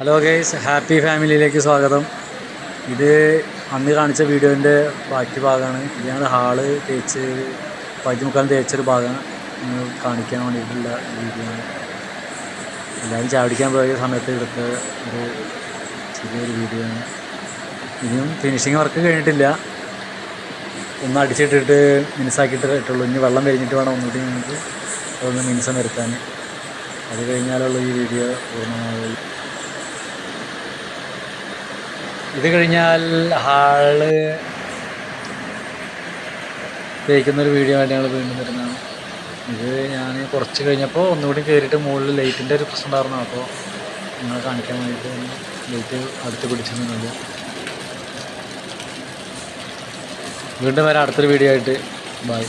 Hello guys, happy ഫാമിലിയിലേക്ക് സ്വാഗതം. ഇത് അന്ന് കാണിച്ച വീഡിയോൻ്റെ ബാക്കി ഭാഗമാണ്. ഇത് ഞങ്ങൾ ഹാള് തേച്ച് മുക്കാലും തേച്ചൊരു ഭാഗം കാണിക്കാൻ വേണ്ടിയിട്ടുള്ള വീഡിയോ ആണ്. എല്ലാവരും ചാടിക്കാൻ പോയ സമയത്ത് എടുത്ത ഒരു ചെറിയൊരു വീഡിയോ ആണ്. ഇനിയും ഫിനിഷിങ് വർക്ക് കഴിഞ്ഞിട്ടില്ല. ഒന്ന് അടിച്ചിട്ടിട്ട് മിനുസാക്കിയിട്ട് ഇട്ടുള്ളൂ. ഇനി വെള്ളം കഴിഞ്ഞിട്ട് വേണം ഒന്നുകൂടി ഞങ്ങൾക്ക് അതൊന്ന് മിനുസം വരുത്താൻ. അത് കഴിഞ്ഞാലുള്ള ഈ വീഡിയോ പൂർണ്ണമായി. ഇത് കഴിഞ്ഞാൽ ഹാള് തേക്കുന്നൊരു വീഡിയോ ആയിട്ട് ഞങ്ങൾ വീണ്ടും വരുന്നതാണ്. ഇത് ഞാൻ കുറച്ച് കഴിഞ്ഞപ്പോൾ ഒന്നുകൂടി കയറിയിട്ട് മുകളിൽ ലൈറ്റിൻ്റെ ഒരു പ്രശ്നം ഉണ്ടായിരുന്നു. അപ്പോൾ നിങ്ങളെ കാണിക്കാൻ വേണ്ടിയിട്ട് ലൈറ്റ് അടുത്ത് പിടിച്ചിരുന്നത്. വീണ്ടും വരാം അടുത്തൊരു വീഡിയോ ആയിട്ട്. ബൈ.